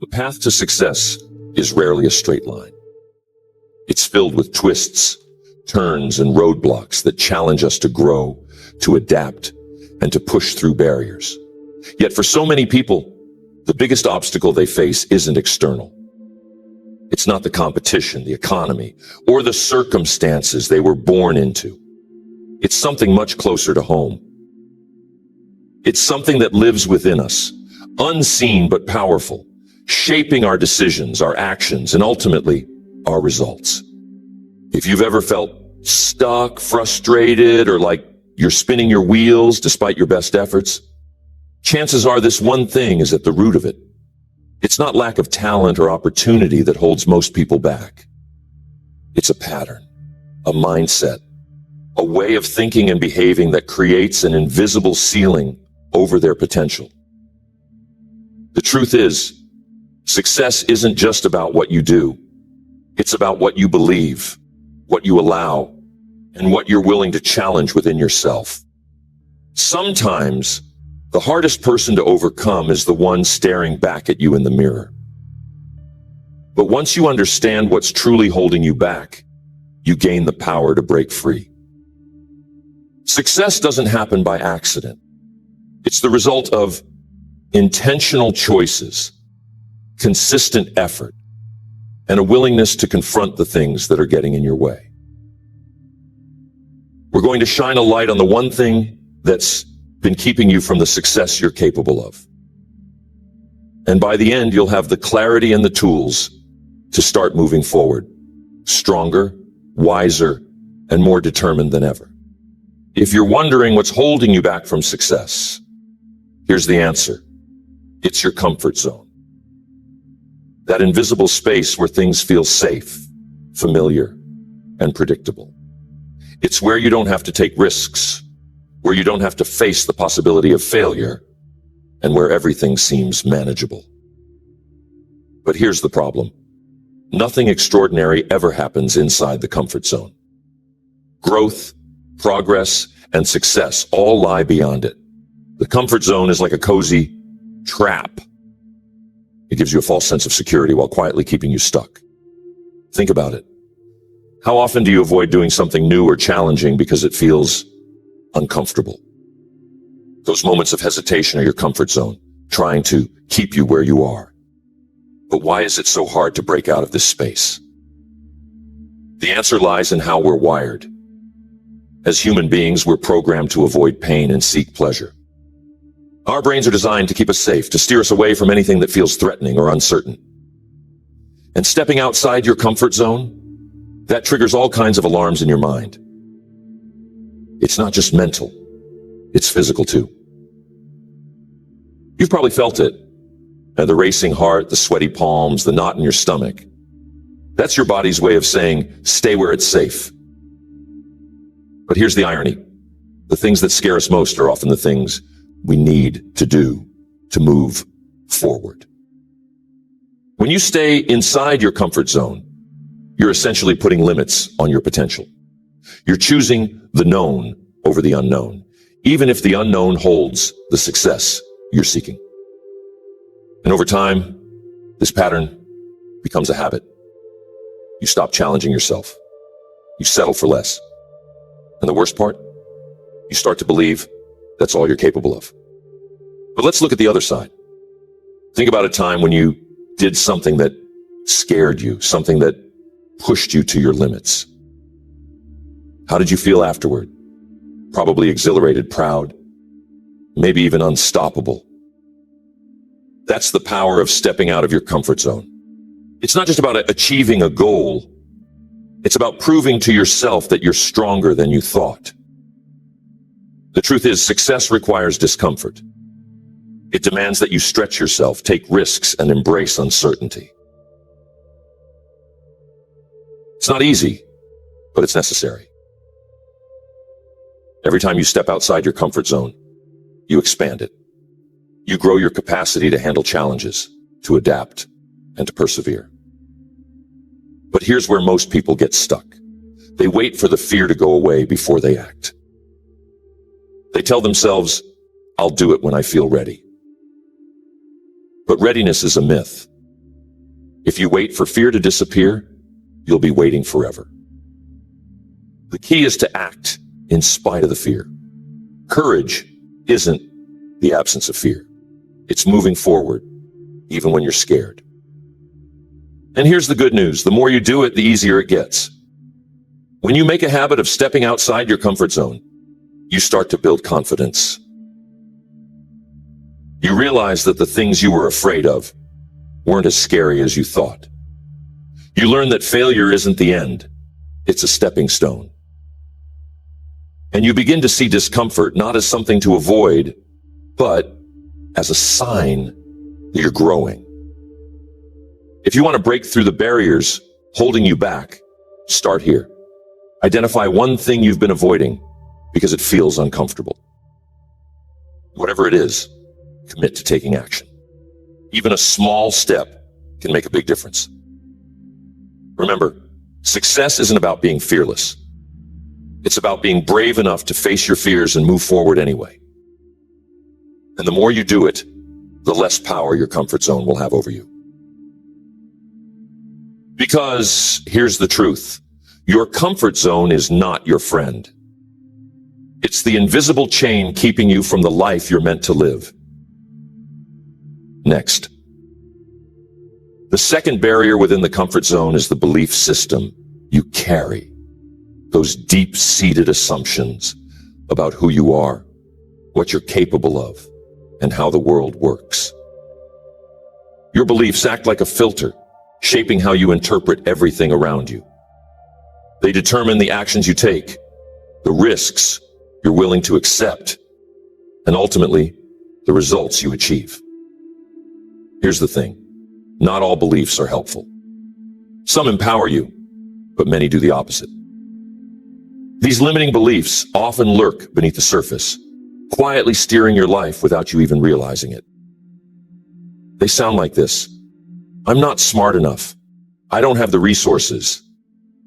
The path to success is rarely a straight line. It's filled with twists, turns, and roadblocks that challenge us to grow, to adapt, and to push through barriers. Yet for so many people, the biggest obstacle they face isn't external. It's not the competition, the economy, or the circumstances they were born into. It's something much closer to home. It's something that lives within us, unseen but powerful, shaping our decisions, our actions, and ultimately, our results. If you've ever felt stuck, frustrated, or like you're spinning your wheels despite your best efforts, chances are this one thing is at the root of it. It's not lack of talent or opportunity that holds most people back. It's a pattern, a mindset, a way of thinking and behaving that creates an invisible ceiling over their potential. The truth is, success isn't just about what you do. It's about what you believe, what you allow, and what you're willing to challenge within yourself. Sometimes, the hardest person to overcome is the one staring back at you in the mirror. But once you understand what's truly holding you back, you gain the power to break free. Success doesn't happen by accident. It's the result of intentional choices, consistent effort, and a willingness to confront the things that are getting in your way. We're going to shine a light on the one thing that's been keeping you from the success you're capable of. And by the end, you'll have the clarity and the tools to start moving forward, stronger, wiser, and more determined than ever. If you're wondering what's holding you back from success, here's the answer. It's your comfort zone. That invisible space where things feel safe, familiar, and predictable. It's where you don't have to take risks, where you don't have to face the possibility of failure, and where everything seems manageable. But here's the problem. Nothing extraordinary ever happens inside the comfort zone. Growth, progress, and success all lie beyond it. The comfort zone is like a cozy trap. It gives you a false sense of security while quietly keeping you stuck. Think about it. How often do you avoid doing something new or challenging because it feels uncomfortable? Those moments of hesitation are your comfort zone, trying to keep you where you are. But why is it so hard to break out of this space? The answer lies in how we're wired. As human beings, we're programmed to avoid pain and seek pleasure. Our brains are designed to keep us safe, to steer us away from anything that feels threatening or uncertain. And stepping outside your comfort zone, that triggers all kinds of alarms in your mind. It's not just mental, it's physical too. You've probably felt it. The racing heart, the sweaty palms, the knot in your stomach. That's your body's way of saying, stay where it's safe. But here's the irony. The things that scare us most are often the things we need to do to move forward. When you stay inside your comfort zone, you're essentially putting limits on your potential. You're choosing the known over the unknown, even if the unknown holds the success you're seeking. And over time, this pattern becomes a habit. You stop challenging yourself. You settle for less. And the worst part, you start to believe that's all you're capable of. But let's look at the other side. Think about a time when you did something that scared you, something that pushed you to your limits. How did you feel afterward? Probably exhilarated, proud, maybe even unstoppable. That's the power of stepping out of your comfort zone. It's not just about achieving a goal. It's about proving to yourself that you're stronger than you thought. The truth is, success requires discomfort. It demands that you stretch yourself, take risks, and embrace uncertainty. It's not easy, but it's necessary. Every time you step outside your comfort zone, you expand it. You grow your capacity to handle challenges, to adapt, and to persevere. But here's where most people get stuck. They wait for the fear to go away before they act. They tell themselves, I'll do it when I feel ready. But readiness is a myth. If you wait for fear to disappear, you'll be waiting forever. The key is to act in spite of the fear. Courage isn't the absence of fear. It's moving forward, even when you're scared. And here's the good news. The more you do it, the easier it gets. When you make a habit of stepping outside your comfort zone, you start to build confidence. You realize that the things you were afraid of weren't as scary as you thought. You learn that failure isn't the end. It's a stepping stone. And you begin to see discomfort not as something to avoid, but as a sign that you're growing. If you want to break through the barriers holding you back, start here. Identify one thing you've been avoiding because it feels uncomfortable. Whatever it is, commit to taking action. Even a small step can make a big difference. Remember, success isn't about being fearless. It's about being brave enough to face your fears and move forward anyway. And the more you do it, the less power your comfort zone will have over you. Because here's the truth. Your comfort zone is not your friend. It's the invisible chain keeping you from the life you're meant to live. Next. The second barrier within the comfort zone is the belief system you carry. Those deep-seated assumptions about who you are, what you're capable of, and how the world works. Your beliefs act like a filter, shaping how you interpret everything around you. They determine the actions you take, the risks you're willing to accept, and ultimately, the results you achieve. Here's the thing. Not all beliefs are helpful. Some empower you, but many do the opposite. These limiting beliefs often lurk beneath the surface, quietly steering your life without you even realizing it. They sound like this. I'm not smart enough. I don't have the resources.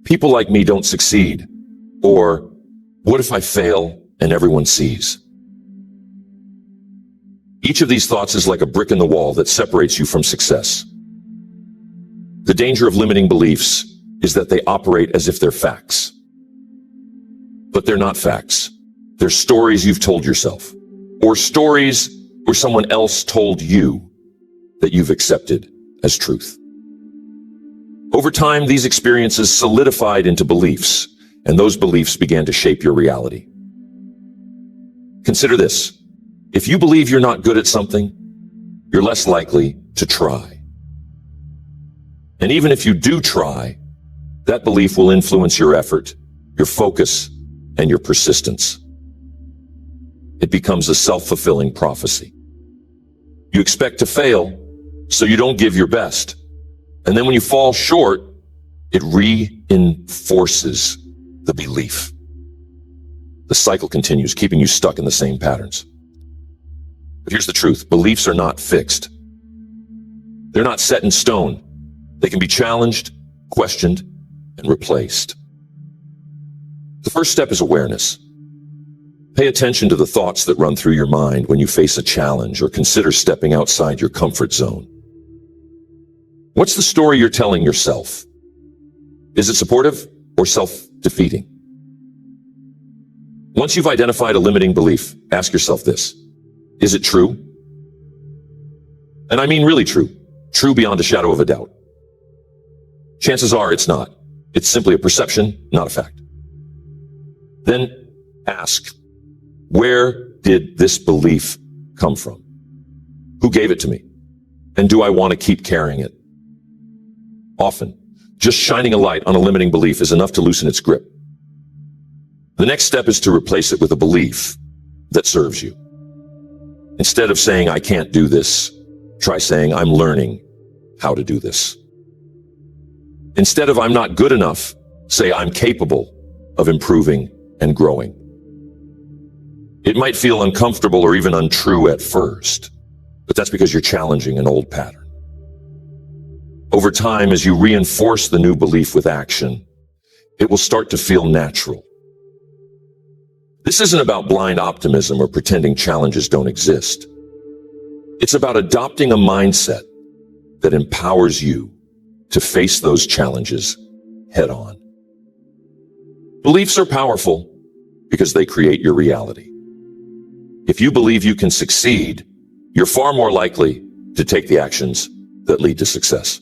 People like me don't succeed. Or, what if I fail and everyone sees? Each of these thoughts is like a brick in the wall that separates you from success. The danger of limiting beliefs is that they operate as if they're facts. But they're not facts. They're stories you've told yourself, or stories where someone else told you that you've accepted as truth. Over time, these experiences solidified into beliefs, and those beliefs began to shape your reality. Consider this. If you believe you're not good at something, you're less likely to try. And even if you do try, that belief will influence your effort, your focus, and your persistence. It becomes a self-fulfilling prophecy. You expect to fail, so you don't give your best. And then when you fall short, it reinforces the belief. The cycle continues, keeping you stuck in the same patterns. But here's the truth. Beliefs are not fixed. They're not set in stone. They can be challenged, questioned, and replaced. The first step is awareness. Pay attention to the thoughts that run through your mind when you face a challenge or consider stepping outside your comfort zone. What's the story you're telling yourself? Is it supportive or self-defeating? Once you've identified a limiting belief, ask yourself this. Is it true? And I mean really true. True beyond a shadow of a doubt. Chances are it's not. It's simply a perception, not a fact. Then ask, where did this belief come from? Who gave it to me? And do I want to keep carrying it? Often, just shining a light on a limiting belief is enough to loosen its grip. The next step is to replace it with a belief that serves you. Instead of saying, I can't do this, try saying, I'm learning how to do this. Instead of I'm not good enough, say I'm capable of improving and growing. It might feel uncomfortable or even untrue at first, but that's because you're challenging an old pattern. Over time, as you reinforce the new belief with action, it will start to feel natural. This isn't about blind optimism or pretending challenges don't exist. It's about adopting a mindset that empowers you to face those challenges head on. Beliefs are powerful because they create your reality. If you believe you can succeed, you're far more likely to take the actions that lead to success.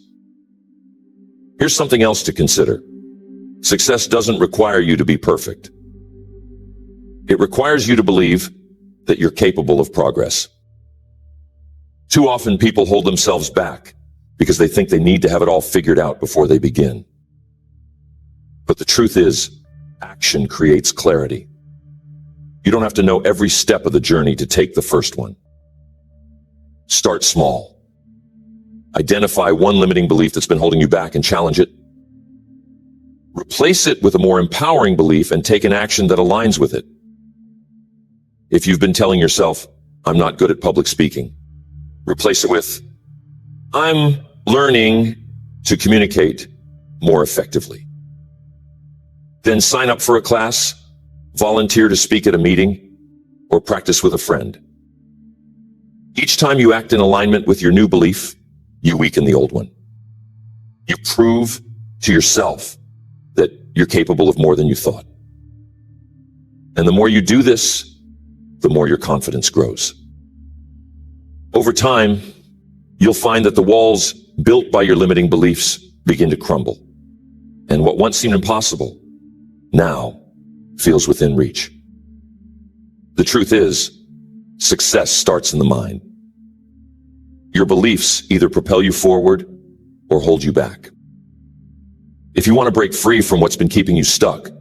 Here's something else to consider. Success doesn't require you to be perfect. It requires you to believe that you're capable of progress. Too often people hold themselves back because they think they need to have it all figured out before they begin. But the truth is, action creates clarity. You don't have to know every step of the journey to take the first one. Start small. Identify one limiting belief that's been holding you back and challenge it. Replace it with a more empowering belief and take an action that aligns with it. If you've been telling yourself, "I'm not good at public speaking," replace it with, "I'm learning to communicate more effectively." Then sign up for a class, volunteer to speak at a meeting, or practice with a friend. Each time you act in alignment with your new belief, you weaken the old one. You prove to yourself that you're capable of more than you thought. And the more you do this, the more your confidence grows. Over time, you'll find that the walls built by your limiting beliefs begin to crumble. And what once seemed impossible now feels within reach. The truth is, success starts in the mind. Your beliefs either propel you forward or hold you back. If you want to break free from what's been keeping you stuck,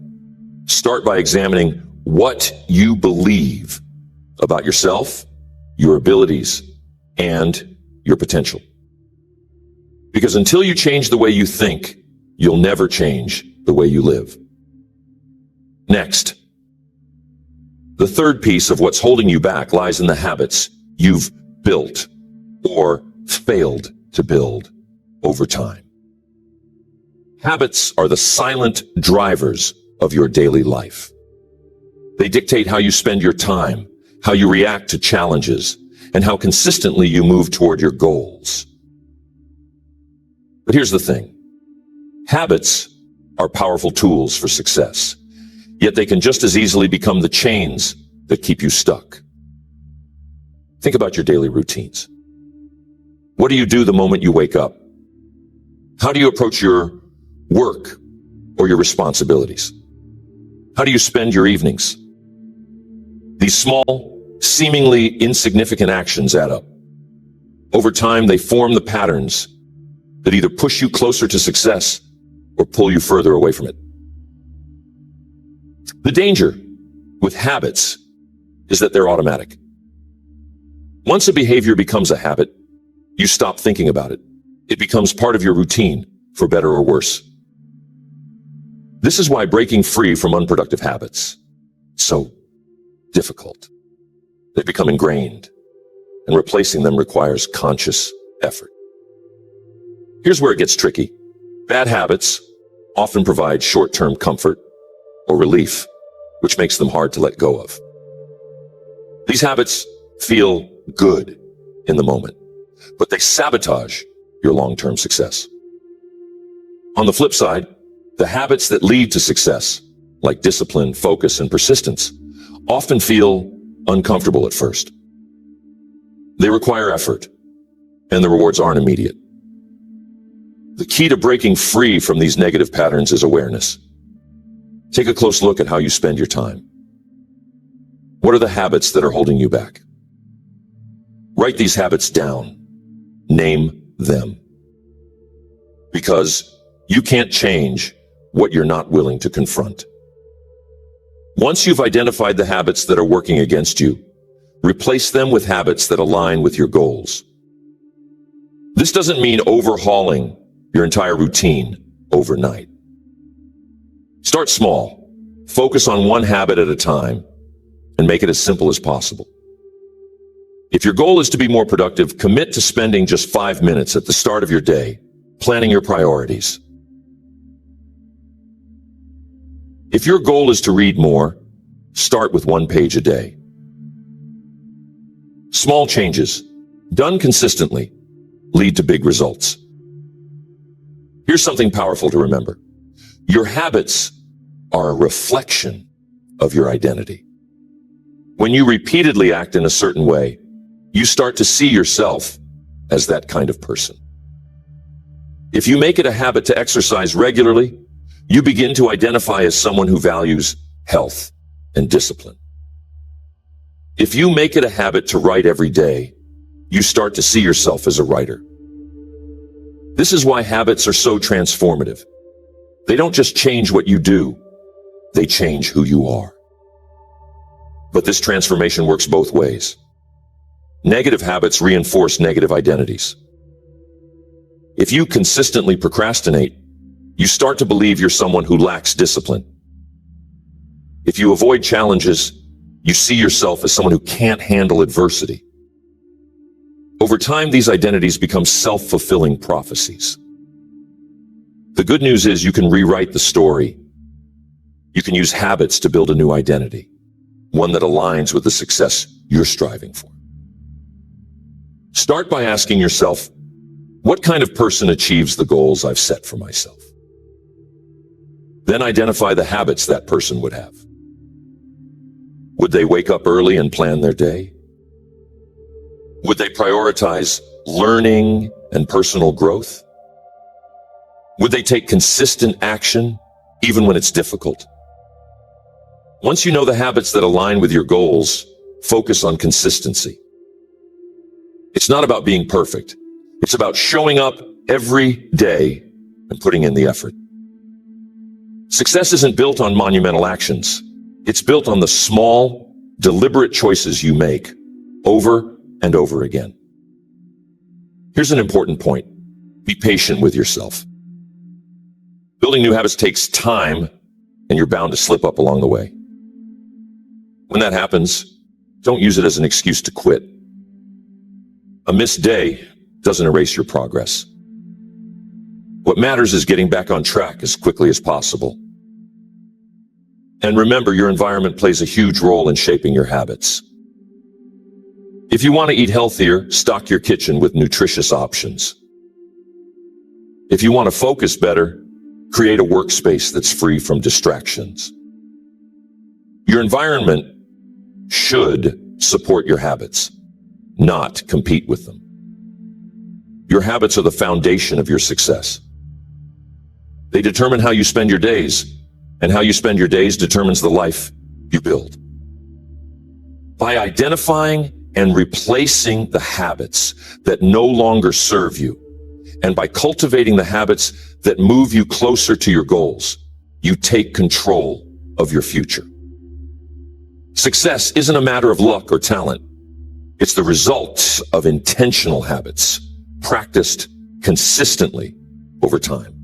start by examining what you believe about yourself, your abilities, and your potential. Because until you change the way you think, you'll never change the way you live. Next, the third piece of what's holding you back lies in the habits you've built or failed to build over time. Habits are the silent drivers of your daily life. They dictate how you spend your time, how you react to challenges, and how consistently you move toward your goals. But here's the thing. Habits are powerful tools for success, yet they can just as easily become the chains that keep you stuck. Think about your daily routines. What do you do the moment you wake up? How do you approach your work or your responsibilities? How do you spend your evenings? These small, seemingly insignificant actions add up. Over time, they form the patterns that either push you closer to success or pull you further away from it. The danger with habits is that they're automatic. Once a behavior becomes a habit, you stop thinking about it. It becomes part of your routine, for better or worse. This is why breaking free from unproductive habits is so difficult. They become ingrained, and replacing them requires conscious effort. Here's where it gets tricky. Bad habits often provide short-term comfort or relief, which makes them hard to let go of. These habits feel good in the moment, but they sabotage your long-term success. On the flip side, the habits that lead to success, like discipline, focus, and persistence, often feel uncomfortable at first. They require effort, and the rewards aren't immediate. The key to breaking free from these negative patterns is awareness. Take a close look at how you spend your time. What are the habits that are holding you back? Write these habits down. Name them. Because you can't change what you're not willing to confront. Once you've identified the habits that are working against you, replace them with habits that align with your goals. This doesn't mean overhauling your entire routine overnight. Start small, focus on one habit at a time, and make it as simple as possible. If your goal is to be more productive, commit to spending just 5 minutes at the start of your day, planning your priorities. If your goal is to read more, start with 1 page a day. Small changes, done consistently, lead to big results. Here's something powerful to remember. Your habits are a reflection of your identity. When you repeatedly act in a certain way, you start to see yourself as that kind of person. If you make it a habit to exercise regularly, you begin to identify as someone who values health and discipline. If you make it a habit to write every day, you start to see yourself as a writer. This is why habits are so transformative. They don't just change what you do, they change who you are. But this transformation works both ways. Negative habits reinforce negative identities. If you consistently procrastinate, you start to believe you're someone who lacks discipline. If you avoid challenges, you see yourself as someone who can't handle adversity. Over time, these identities become self-fulfilling prophecies. The good news is you can rewrite the story. You can use habits to build a new identity, one that aligns with the success you're striving for. Start by asking yourself, what kind of person achieves the goals I've set for myself? Then identify the habits that person would have. Would they wake up early and plan their day? Would they prioritize learning and personal growth? Would they take consistent action even when it's difficult? Once you know the habits that align with your goals, focus on consistency. It's not about being perfect. It's about showing up every day and putting in the effort. Success isn't built on monumental actions. It's built on the small, deliberate choices you make over and over again. Here's an important point. Be patient with yourself. Building new habits takes time, and you're bound to slip up along the way. When that happens, don't use it as an excuse to quit. A missed day doesn't erase your progress. What matters is getting back on track as quickly as possible. And remember, your environment plays a huge role in shaping your habits. If you want to eat healthier, stock your kitchen with nutritious options. If you want to focus better, create a workspace that's free from distractions. Your environment should support your habits, not compete with them. Your habits are the foundation of your success. They determine how you spend your days, and how you spend your days determines the life you build. By identifying and replacing the habits that no longer serve you, and by cultivating the habits that move you closer to your goals, you take control of your future. Success isn't a matter of luck or talent. It's the result of intentional habits, practiced consistently over time.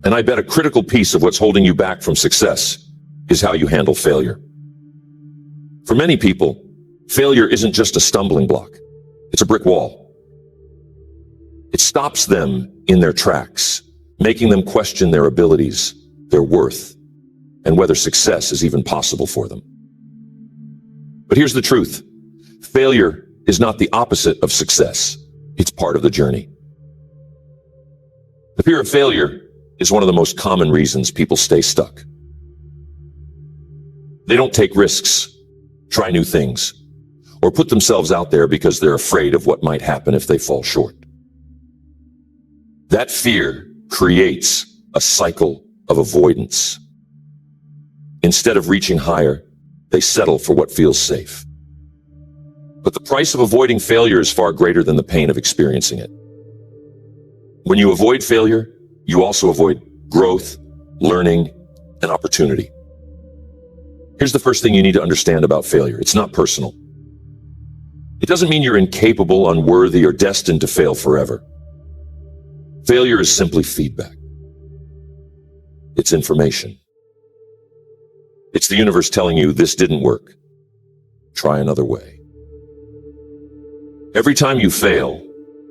And I bet a critical piece of what's holding you back from success is how you handle failure. For many people, failure isn't just a stumbling block. It's a brick wall. It stops them in their tracks, making them question their abilities, their worth, and whether success is even possible for them. But here's the truth. Failure is not the opposite of success. It's part of the journey. The fear of failure is one of the most common reasons people stay stuck. They don't take risks, try new things, or put themselves out there because they're afraid of what might happen if they fall short. That fear creates a cycle of avoidance. Instead of reaching higher, they settle for what feels safe. But the price of avoiding failure is far greater than the pain of experiencing it. When you avoid failure, you also avoid growth, learning, and opportunity. Here's the first thing you need to understand about failure. It's not personal. It doesn't mean you're incapable, unworthy, or destined to fail forever. Failure is simply feedback. It's information. It's the universe telling you this didn't work. Try another way. Every time you fail,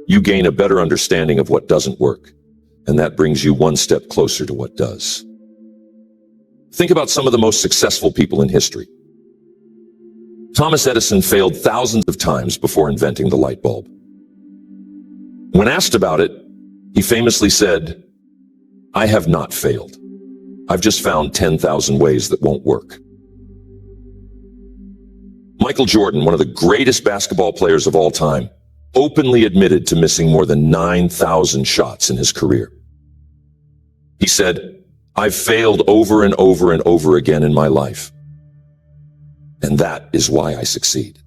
you gain a better understanding of what doesn't work, and that brings you one step closer to what does. Think about some of the most successful people in history. Thomas Edison failed thousands of times before inventing the light bulb. When asked about it, He famously said, "I have not failed. I've just found 10,000 ways that won't work." Michael Jordan, one of the greatest basketball players of all time, openly admitted to missing more than 9,000 shots in his career. He said, "I've failed over and over and over again in my life. And that is why I succeed."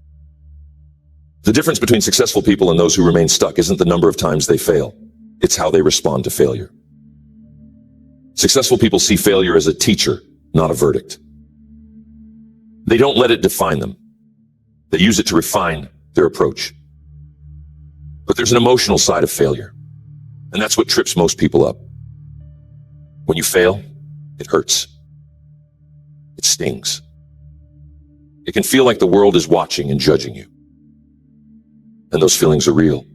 The difference between successful people and those who remain stuck isn't the number of times they fail. It's how they respond to failure. Successful people see failure as a teacher, not a verdict. They don't let it define them. They use it to refine their approach. But there's an emotional side of failure, and that's what trips most people up. When you fail, it hurts. It stings. It can feel like the world is watching and judging you. And those feelings are real.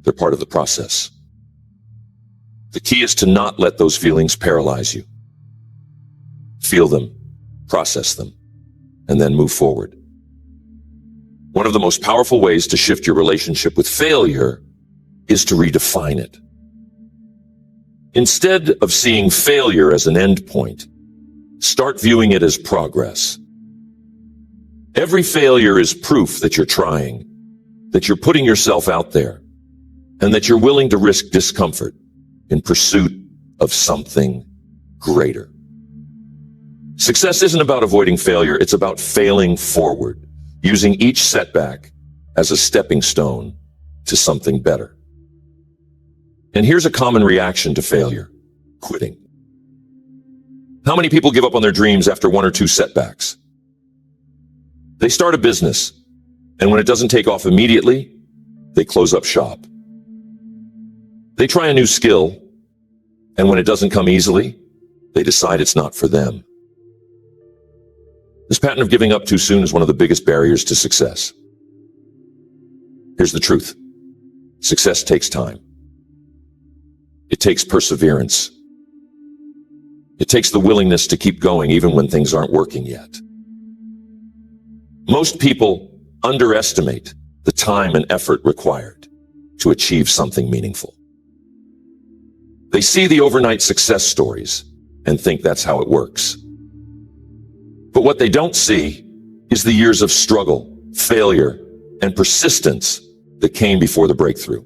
They're part of the process. The key is to not let those feelings paralyze you. Feel them, process them, and then move forward. One of the most powerful ways to shift your relationship with failure is to redefine it. Instead of seeing failure as an end point, start viewing it as progress. Every failure is proof that you're trying, that you're putting yourself out there, and that you're willing to risk discomfort in pursuit of something greater. Success isn't about avoiding failure, it's about failing forward, using each setback as a stepping stone to something better. And here's a common reaction to failure: quitting. How many people give up on their dreams after one or two setbacks? They start a business, and when it doesn't take off immediately, they close up shop. They try a new skill, and when it doesn't come easily, they decide it's not for them. This pattern of giving up too soon is one of the biggest barriers to success. Here's the truth. Success takes time. It takes perseverance. It takes the willingness to keep going even when things aren't working yet. Most people underestimate the time and effort required to achieve something meaningful. They see the overnight success stories and think that's how it works. But what they don't see is the years of struggle, failure, and persistence that came before the breakthrough.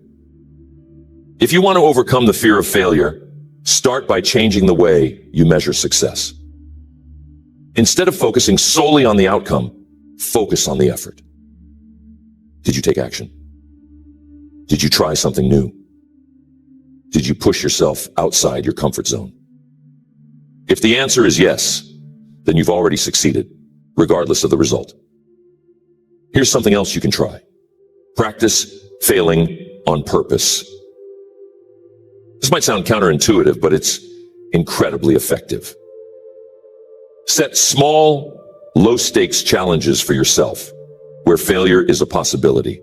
If you want to overcome the fear of failure, start by changing the way you measure success. Instead of focusing solely on the outcome, focus on the effort. Did you take action? Did you try something new? Did you push yourself outside your comfort zone? If the answer is yes, then you've already succeeded, regardless of the result. Here's something else you can try. Practice failing on purpose. This might sound counterintuitive, but it's incredibly effective. Set small, low-stakes challenges for yourself, where failure is a possibility.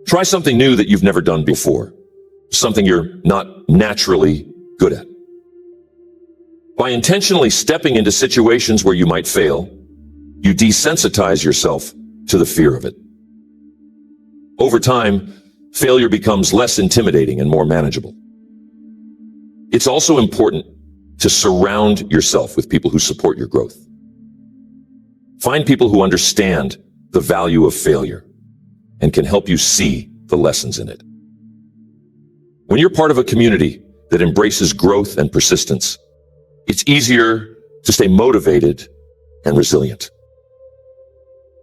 Try something new that you've never done before, something you're not naturally good at. By intentionally stepping into situations where you might fail, you desensitize yourself to the fear of it. Over time, failure becomes less intimidating and more manageable. It's also important to surround yourself with people who support your growth. Find people who understand the value of failure and can help you see the lessons in it. When you're part of a community that embraces growth and persistence, it's easier to stay motivated and resilient.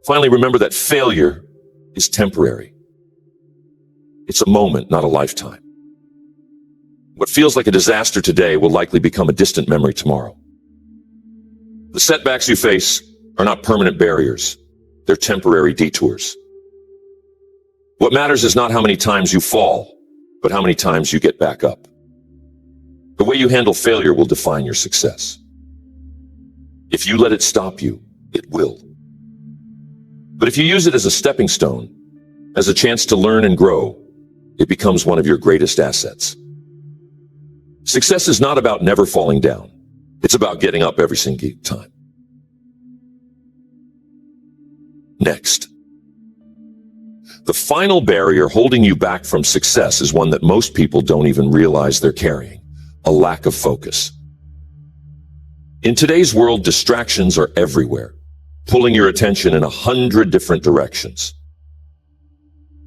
Finally, remember that failure is temporary. It's a moment, not a lifetime. What feels like a disaster today will likely become a distant memory tomorrow. The setbacks you face are not permanent barriers. They're temporary detours. What matters is not how many times you fall, but how many times you get back up. The way you handle failure will define your success. If you let it stop you, it will. But if you use it as a stepping stone, as a chance to learn and grow, it becomes one of your greatest assets. Success is not about never falling down. It's about getting up every single time. The final barrier holding you back from success is one that most people don't even realize they're carrying: a lack of focus. In today's world, distractions are everywhere, pulling your attention in 100 different directions.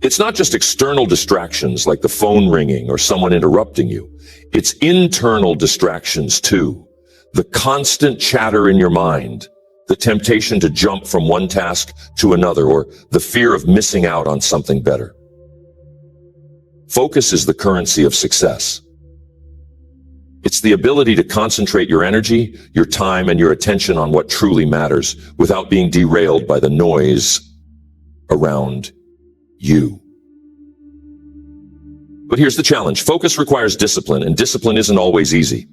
It's not just external distractions like the phone ringing or someone interrupting you. It's internal distractions too. The constant chatter in your mind, the temptation to jump from one task to another, or the fear of missing out on something better. Focus is the currency of success. It's the ability to concentrate your energy, your time, and your attention on what truly matters without being derailed by the noise around you. But here's the challenge. Focus requires discipline, and discipline isn't always easy.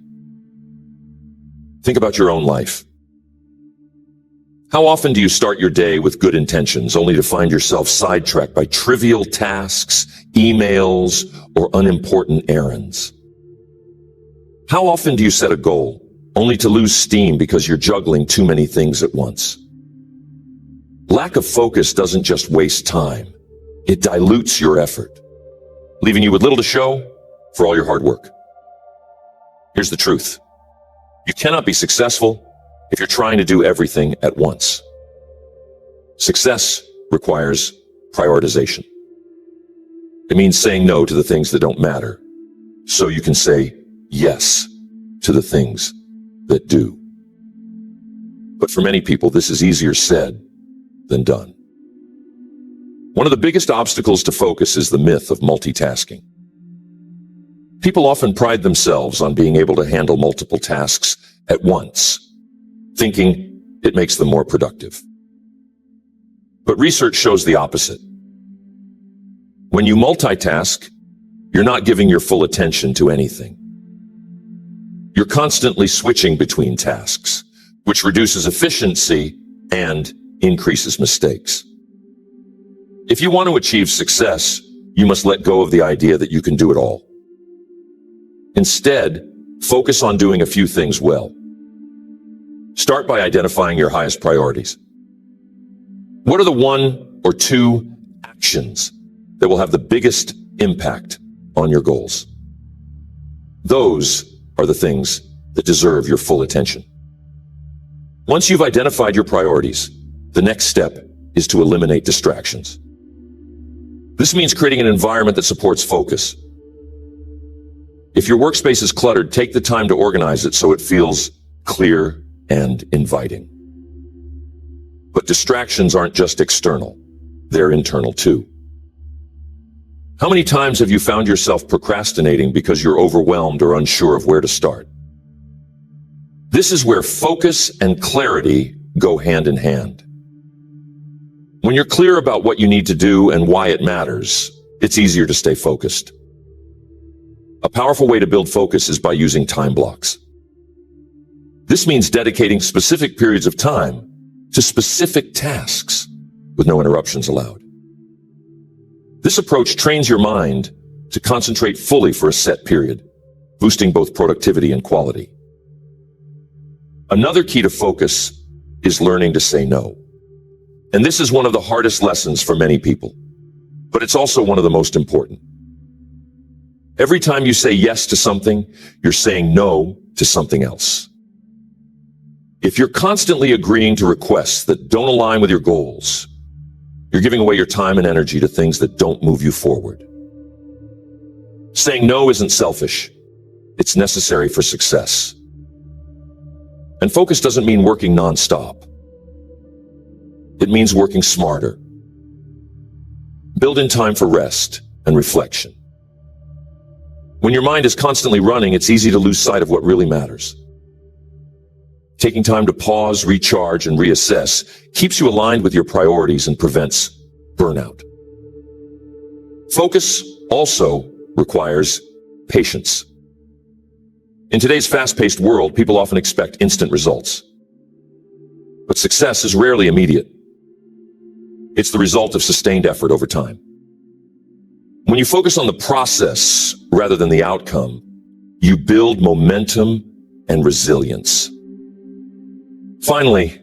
Think about your own life. How often do you start your day with good intentions only to find yourself sidetracked by trivial tasks, emails, or unimportant errands? How often do you set a goal only to lose steam because you're juggling too many things at once? Lack of focus doesn't just waste time. It dilutes your effort, leaving you with little to show for all your hard work. Here's the truth. You cannot be successful if you're trying to do everything at once. Success requires prioritization. It means saying no to the things that don't matter, so you can say yes to the things that do. But for many people, this is easier said than done. One of the biggest obstacles to focus is the myth of multitasking. People often pride themselves on being able to handle multiple tasks at once, thinking it makes them more productive. But research shows the opposite. When you multitask, you're not giving your full attention to anything. You're constantly switching between tasks, which reduces efficiency and increases mistakes. If you want to achieve success, you must let go of the idea that you can do it all. Instead, focus on doing a few things well. Start by identifying your highest priorities. What are the 1 or 2 actions that will have the biggest impact on your goals? Those are the things that deserve your full attention. Once you've identified your priorities, the next step is to eliminate distractions. This means creating an environment that supports focus. If your workspace is cluttered, take the time to organize it so it feels clear and inviting. But distractions aren't just external, they're internal too. How many times have you found yourself procrastinating because you're overwhelmed or unsure of where to start? This is where focus and clarity go hand in hand. When you're clear about what you need to do and why it matters, it's easier to stay focused. A powerful way to build focus is by using time blocks. This means dedicating specific periods of time to specific tasks with no interruptions allowed. This approach trains your mind to concentrate fully for a set period, boosting both productivity and quality. Another key to focus is learning to say no. And this is one of the hardest lessons for many people, but it's also one of the most important. Every time you say yes to something, you're saying no to something else. If you're constantly agreeing to requests that don't align with your goals, you're giving away your time and energy to things that don't move you forward. Saying no isn't selfish. It's necessary for success. And focus doesn't mean working nonstop. It means working smarter. Build in time for rest and reflection. When your mind is constantly running, it's easy to lose sight of what really matters. Taking time to pause, recharge, and reassess keeps you aligned with your priorities and prevents burnout. Focus also requires patience. In today's fast-paced world, people often expect instant results. But success is rarely immediate. It's the result of sustained effort over time. When you focus on the process rather than the outcome, you build momentum and resilience. Finally,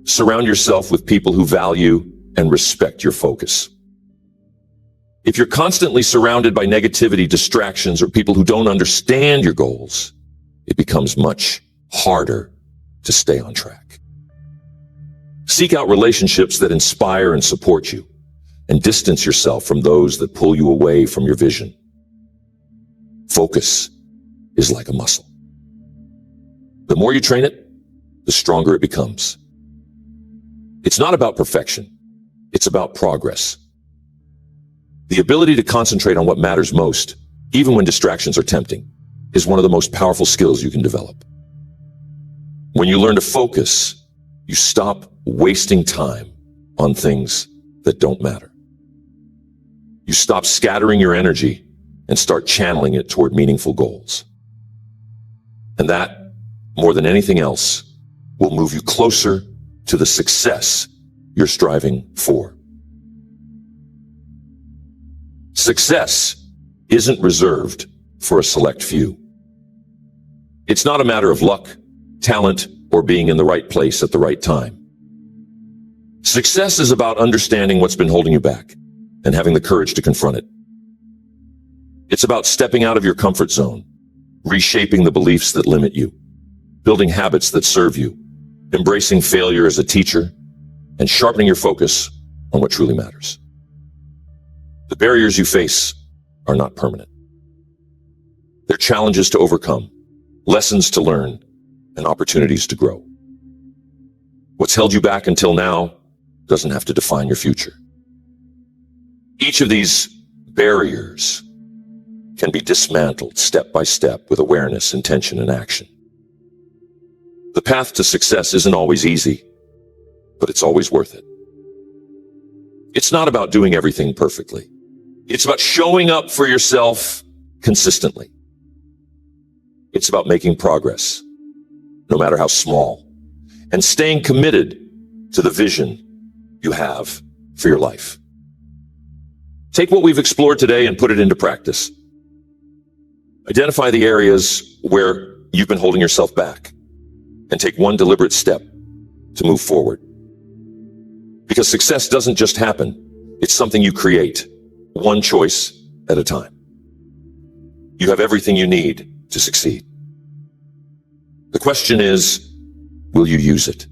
surround yourself with people who value and respect your focus. If you're constantly surrounded by negativity, distractions, or people who don't understand your goals, it becomes much harder to stay on track. Seek out relationships that inspire and support you, and distance yourself from those that pull you away from your vision. Focus is like a muscle. The more you train it, the stronger it becomes. It's not about perfection. It's about progress. The ability to concentrate on what matters most, even when distractions are tempting, is one of the most powerful skills you can develop. When you learn to focus, you stop wasting time on things that don't matter. You stop scattering your energy and start channeling it toward meaningful goals. And that, more than anything else, will move you closer to the success you're striving for. Success isn't reserved for a select few. It's not a matter of luck, talent, or being in the right place at the right time. Success is about understanding what's been holding you back and having the courage to confront it. It's about stepping out of your comfort zone, reshaping the beliefs that limit you, building habits that serve you, embracing failure as a teacher, and sharpening your focus on what truly matters. The barriers you face are not permanent. They're challenges to overcome, lessons to learn, and opportunities to grow. What's held you back until now doesn't have to define your future. Each of these barriers can be dismantled step by step with awareness, intention, and action. The path to success isn't always easy, but it's always worth it. It's not about doing everything perfectly. It's about showing up for yourself consistently. It's about making progress, no matter how small, and staying committed to the vision you have for your life. Take what we've explored today and put it into practice. Identify the areas where you've been holding yourself back and take one deliberate step to move forward. Because success doesn't just happen. It's something you create, one choice at a time. You have everything you need to succeed. The question is, will you use it?